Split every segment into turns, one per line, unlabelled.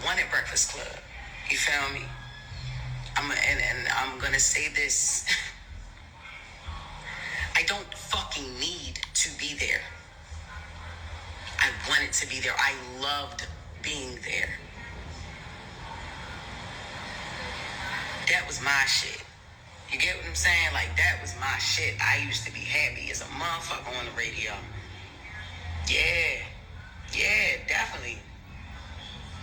wanted Breakfast Club. You feel me? And I'm gonna say this. I don't fucking need to be there. I wanted to be there. I loved being there. That was my shit. You get what I'm saying? Like, that was my shit. I used to be happy as a motherfucker on the radio. Yeah, definitely.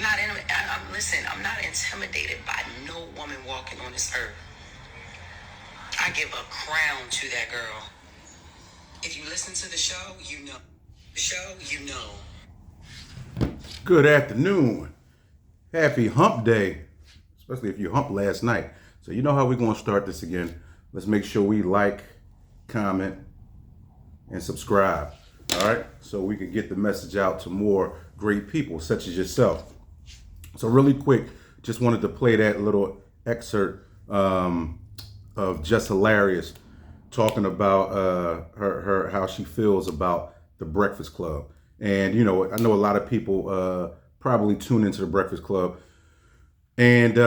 I'm not intimidated by no woman walking on this earth. I give a crown to that girl. If you listen to the show, you know. The show, you know.
Good afternoon. Happy hump day, especially if you humped last night. So you know how we're going to start this again. Let's make sure we like, comment, and subscribe. All right, so we can get the message out to more great people such as yourself. So really quick, just wanted to play that little excerpt of Jess Hilarious talking about her how she feels about the Breakfast Club. And you know, I know a lot of people probably tune into the Breakfast Club, and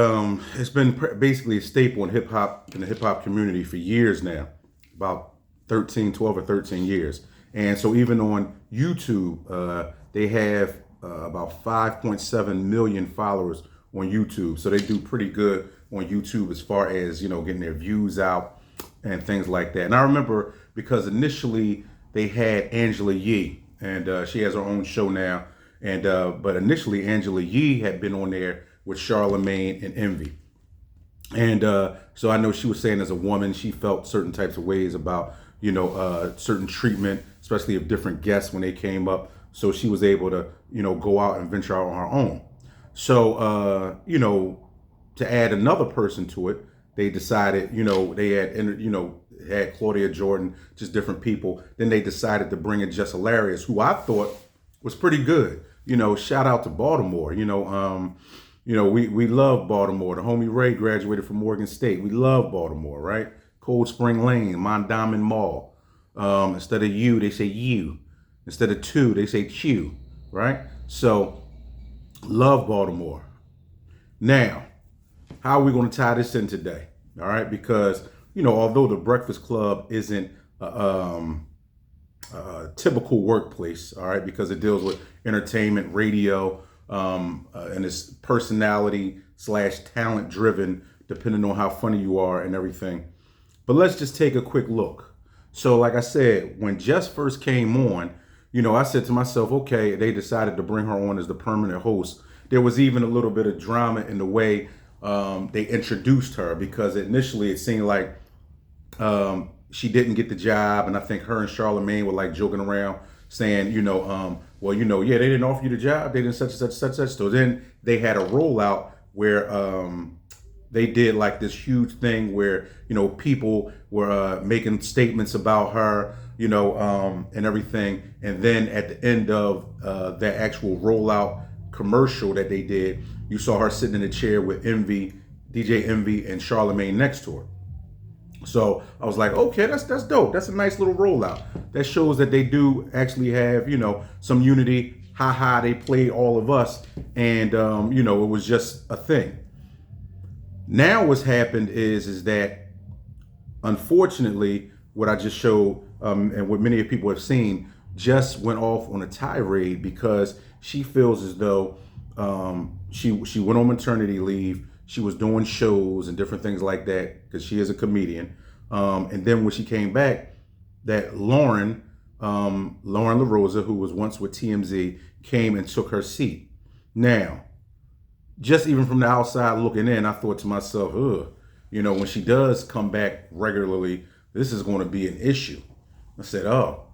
it's been basically a staple in hip hop, in the hip hop community for years now, about 12 or 13 years. And so even on YouTube, they have about 5.7 million followers on YouTube. So they do pretty good on YouTube as far as, you know, getting their views out and things like that. And I remember because initially they had Angela Yee, and she has her own show now. And but initially Angela Yee had been on there with Charlemagne and Envy. And so I know she was saying as a woman, she felt certain types of ways about, you know, certain treatment, especially of different guests when they came up. So she was able to, you know, go out and venture out on her own. So, you know, to add another person to it, they decided, you know, they had, you know, had Claudia Jordan, just different people. Then they decided to bring in Jess Hilarious, who I thought was pretty good. You know, shout out to Baltimore. You know, we love Baltimore. The homie Ray graduated from Morgan State. We love Baltimore, right? Cold Spring Lane, Mondawmin Mall. Instead of you, they say you. Instead of two, they say Q, right? So, love Baltimore. Now, how are we going to tie this in today? All right, because, you know, although the Breakfast Club isn't a typical workplace, all right, because it deals with entertainment, radio, and it's personality / talent driven, depending on how funny you are and everything. But let's just take a quick look. So like I said, when Jess first came on, you know, I said to myself, okay, they decided to bring her on as the permanent host. There was even a little bit of drama in the way they introduced her, because initially it seemed like she didn't get the job. And I think her and Charlemagne were like joking around saying, you know, well, you know, yeah, they didn't offer you the job. They didn't such and such. So then they had a rollout where they did like this huge thing where, you know, people were making statements about her, you know, and everything. And then at the end of that actual rollout commercial that they did, you saw her sitting in a chair with Envy, DJ Envy, and Charlemagne next to her. So I was like, okay, that's dope. That's a nice little rollout. That shows that they do actually have, you know, some unity. Ha ha, they played all of us, and you know, it was just a thing. Now what's happened is that unfortunately, what I just showed, and what many people have seen, just went off on a tirade because she feels as though she went on maternity leave. She was doing shows and different things like that because she is a comedian. And then when she came back, that Lauren LaRosa, who was once with TMZ, came and took her seat. Now, just even from the outside looking in, I thought to myself, ugh, you know, when she does come back regularly, this is going to be an issue. I said, oh.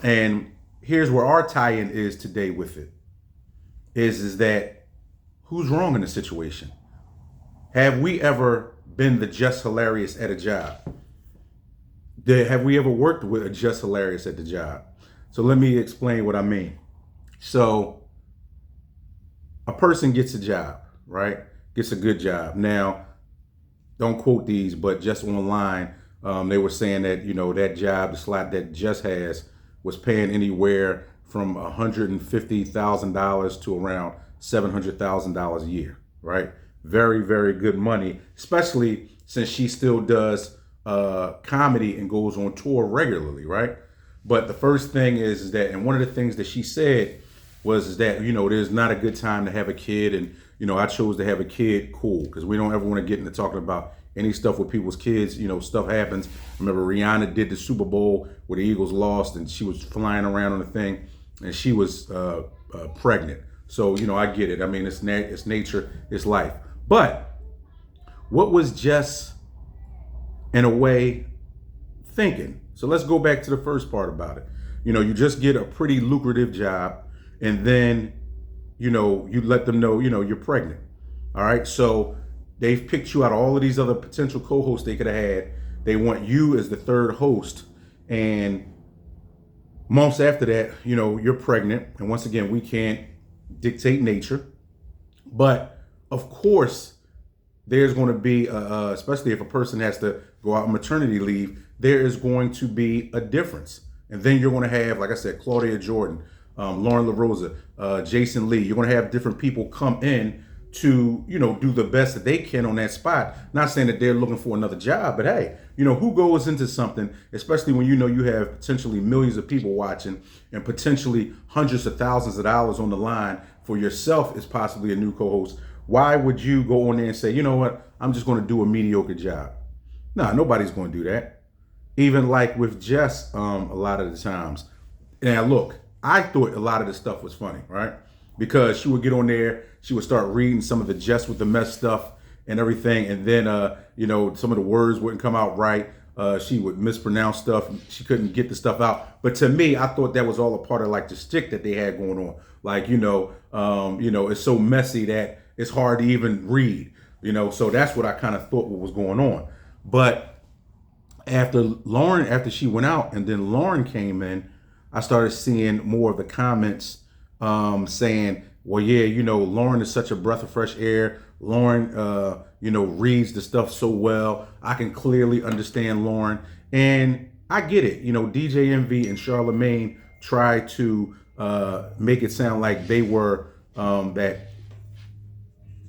And here's where our tie-in is today with it, is that who's wrong in the situation? Have we ever been the Jess Hilarious at a job? Have we ever worked with a Jess Hilarious at the job? So let me explain what I mean. So a person gets a job, right? Gets a good job. Now, don't quote these, but just online, they were saying that, you know, that job, the slot that Jess has, was paying anywhere from $150,000 to around $700,000 a year, right? Very, very good money, especially since she still does comedy and goes on tour regularly, right? But the first thing is that, and one of the things that she said was that, there's not a good time to have a kid. And, I chose to have a kid, cool, because we don't ever want to get into talking about any stuff with people's kids. Stuff happens. Remember, Rihanna did the Super Bowl where the Eagles lost and she was flying around on the thing and she was pregnant. So, I get it. I mean, it's nature, it's life. But what was Jess, in a way, thinking? So let's go back to the first part about it. You just get a pretty lucrative job and then, you let them know, you're pregnant. All right. So they've picked you out of all of these other potential co-hosts they could have had. They want you as the third host. And months after that, you're pregnant. And once again, we can't dictate nature. But of course, there's going to be, especially if a person has to go out on maternity leave, there is going to be a difference. And then you're going to have, like I said, Claudia Jordan, Lauren LaRosa, Jason Lee. You're going to have different people come in to, do the best that they can on that spot. Not saying that they're looking for another job, but hey, who goes into something, especially when you have potentially millions of people watching and potentially hundreds of thousands of dollars on the line for yourself as possibly a new co-host. Why would you go on there and say, you know what, I'm just going to do a mediocre job? No, nobody's going to do that. Even like with Jess, a lot of the times. Now, look, I thought a lot of this stuff was funny, right? Because she would get on there, she would start reading some of the Jess with the mess stuff and everything. And then, some of the words wouldn't come out right. She would mispronounce stuff. She couldn't get the stuff out. But to me, I thought that was all a part of like the stick that they had going on. Like, it's so messy that it's hard to even read, so that's what I kind of thought what was going on. But after she went out and then Lauren came in, I started seeing more of the comments saying, well, yeah, Lauren is such a breath of fresh air. Lauren, reads the stuff so well. I can clearly understand Lauren. And I get it. DJ Envy and Charlamagne tried to make it sound like they were that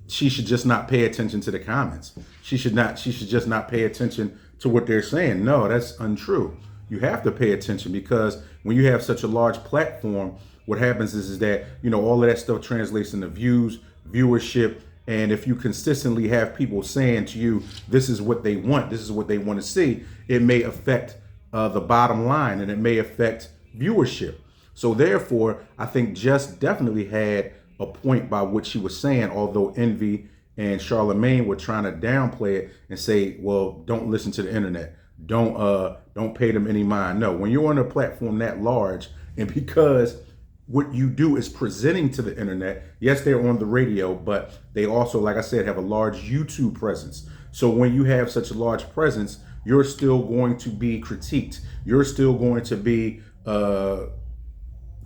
she should just not pay attention to the comments. She should just not pay attention to what they're saying. No, that's untrue. You have to pay attention because when you have such a large platform, what happens is that, all of that stuff translates into views, viewership. And if you consistently have people saying to you, this is what they want, this is what they want to see, it may affect the bottom line and it may affect viewership. So therefore, I think Jess definitely had a point by what she was saying, although Envy and Charlamagne were trying to downplay it and say, well, don't listen to the internet. Don't pay them any mind. No, when you're on a platform that large, and because what you do is presenting to the internet, yes, they're on the radio, but they also, like I said, have a large YouTube presence. So when you have such a large presence, you're still going to be critiqued. You're still going to be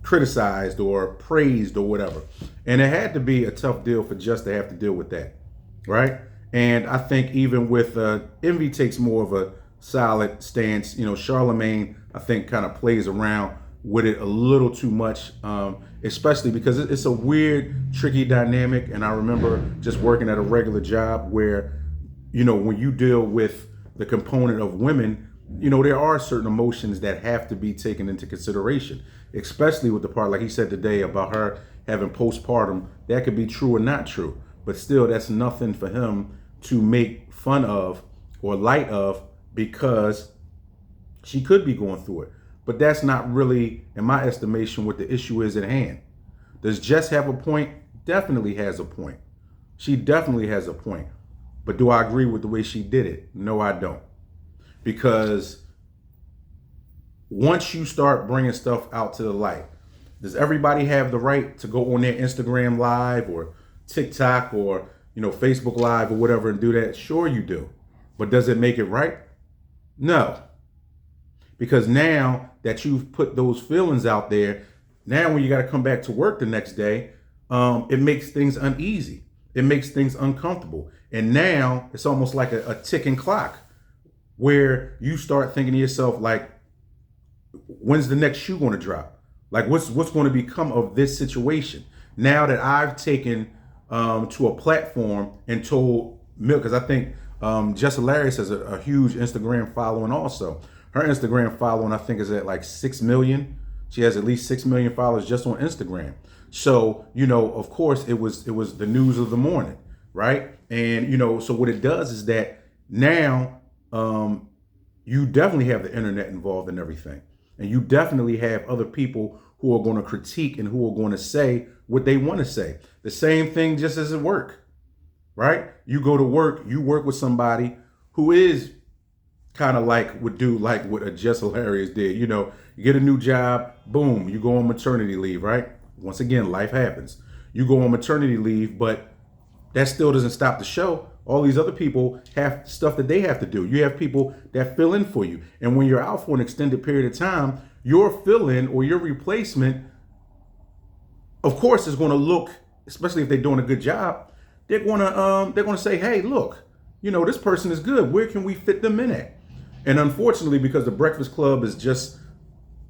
criticized or praised or whatever. And it had to be a tough deal for Jess to have to deal with that, right? And I think even with Envy takes more of a solid stance. Charlamagne, I think, kind of plays around with it a little too much, especially because it's a weird, tricky dynamic. And I remember just working at a regular job where, when you deal with the component of women, there are certain emotions that have to be taken into consideration, especially with the part, like he said today, about her having postpartum. That could be true or not true, but still, that's nothing for him to make fun of or light of because she could be going through it. But that's not really, in my estimation, what the issue is at hand. Does Jess have a point? Definitely has a point. She definitely has a point. But do I agree with the way she did it? No, I don't. Because once you start bringing stuff out to the light, does everybody have the right to go on their Instagram Live or TikTok or, Facebook Live or whatever and do that? Sure you do. But does it make it right? No. Because now that you've put those feelings out there, now when you got to come back to work the next day, it makes things uneasy. It makes things uncomfortable. And now it's almost like a ticking clock where you start thinking to yourself, like, when's the next shoe going to drop? Like, what's going to become of this situation? Now that I've taken to a platform and told Milk, because I think Jess Hilarious has a huge Instagram following also. Her Instagram following, I think, is at like 6 million. She has at least 6 million followers just on Instagram. So, of course, it was the news of the morning, right? And, so what it does is that now you definitely have the internet involved in everything. And you definitely have other people who are going to critique and who are going to say what they want to say. The same thing just as at work, right? You go to work, you work with somebody who is kind of would do like what a Jess Hilarious did. You get a new job, boom, you go on maternity leave, right? Once again, life happens. You go on maternity leave, but that still doesn't stop the show. All these other people have stuff that they have to do. You have people that fill in for you. And when you're out for an extended period of time, your fill-in or your replacement, of course, is going to look, especially if they're doing a good job, they're going to say, hey, look, this person is good. Where can we fit them in at? And unfortunately, because the Breakfast Club is just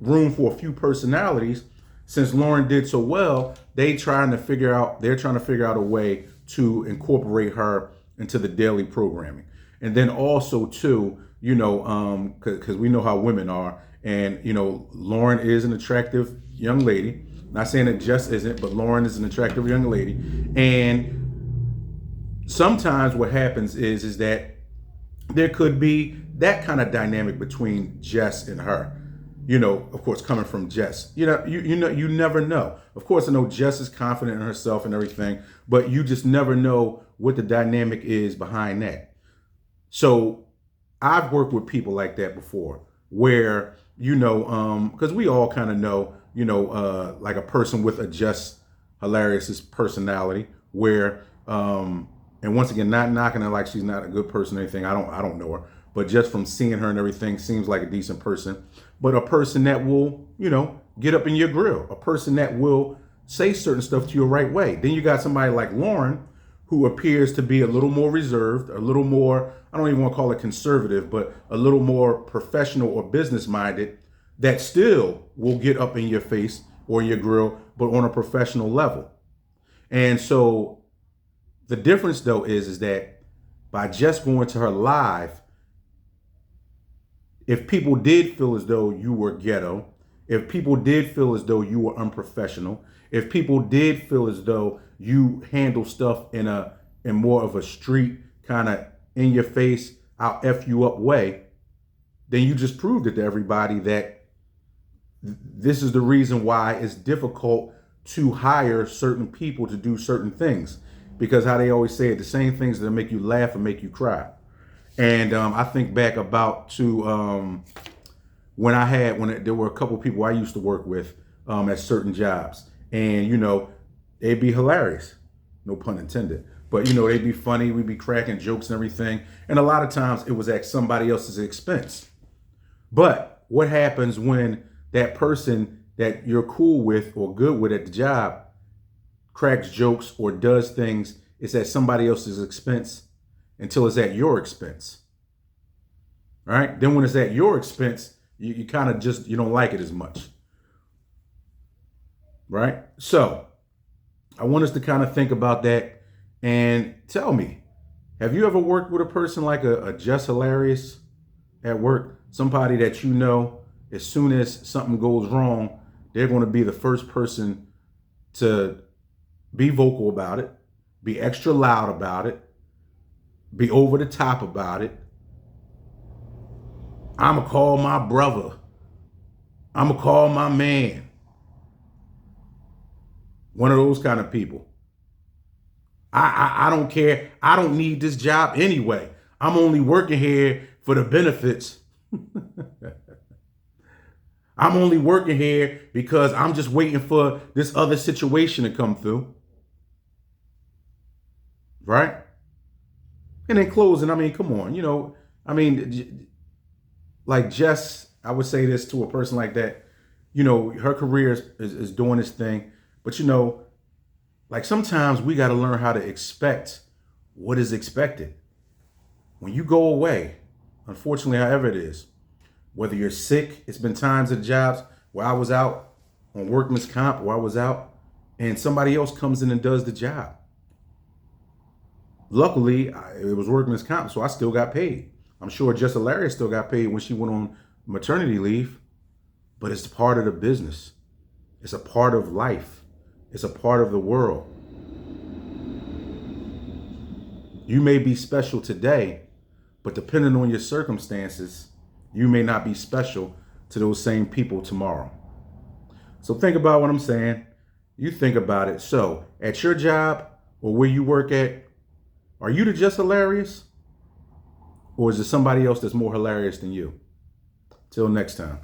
room for a few personalities, since Lauren did so well, they're trying to figure out a way to incorporate her into the daily programming. And then also too, because we know how women are, and Lauren is an attractive young lady. Not saying that Jess isn't, but Lauren is an attractive young lady. And sometimes what happens is that there could be that kind of dynamic between Jess and her. Of course, coming from Jess, you never know. Of course, I know Jess is confident in herself and everything, but you just never know what the dynamic is behind that. So I've worked with people like that before where, because we all kind of know, like a person with a Jess Hilarious personality where, and once again, not knocking her like she's not a good person or anything. I don't know her, but just from seeing her and everything, seems like a decent person. But a person that will, get up in your grill, a person that will say certain stuff to you the right way. Then you got somebody like Lauren, who appears to be a little more reserved, a little more, I don't even want to call it conservative, but a little more professional or business minded, that still will get up in your face or your grill, but on a professional level. And so the difference though is that by just going to her live, if people did feel as though you were ghetto, if people did feel as though you were unprofessional, if people did feel as though you handle stuff in more of a street kind of in your face, I'll F you up way, then you just proved it to everybody that this is the reason why it's difficult to hire certain people to do certain things. Because how they always say it, the same things that make you laugh and make you cry. And I think back about to when there were a couple of people I used to work with at certain jobs, and they'd be hilarious, no pun intended, but they'd be funny, we'd be cracking jokes and everything, and a lot of times it was at somebody else's expense. But what happens when that person that you're cool with or good with at the job cracks jokes or does things, it's at somebody else's expense until it's at your expense. All right? Then when it's at your expense, you kind of just, you don't like it as much. Right? So I want us to kind of think about that and tell me, have you ever worked with a person like a Jess Hilarious at work? Somebody that as soon as something goes wrong, they're going to be the first person to be vocal about it, be extra loud about it, be over the top about it. I'm going to call my brother. I'm going to call my man. One of those kind of people. I don't care. I don't need this job anyway. I'm only working here for the benefits. I'm only working here because I'm just waiting for this other situation to come through. Right? And in closing, I mean, come on, like Jess, I would say this to a person like that, her career is doing this thing, but like sometimes we got to learn how to expect what is expected. When you go away, unfortunately, however it is, whether you're sick, it's been times at jobs where I was out on workman's comp, or I was out and somebody else comes in and does the job. Luckily, it was workman's comp, so I still got paid. I'm sure Jess Hilarious still got paid when she went on maternity leave, but it's part of the business. It's a part of life. It's a part of the world. You may be special today, but depending on your circumstances, you may not be special to those same people tomorrow. So think about what I'm saying. You think about it. So at your job or where you work at, are you the Just Hilarious? Or is it somebody else that's more hilarious than you? Till next time.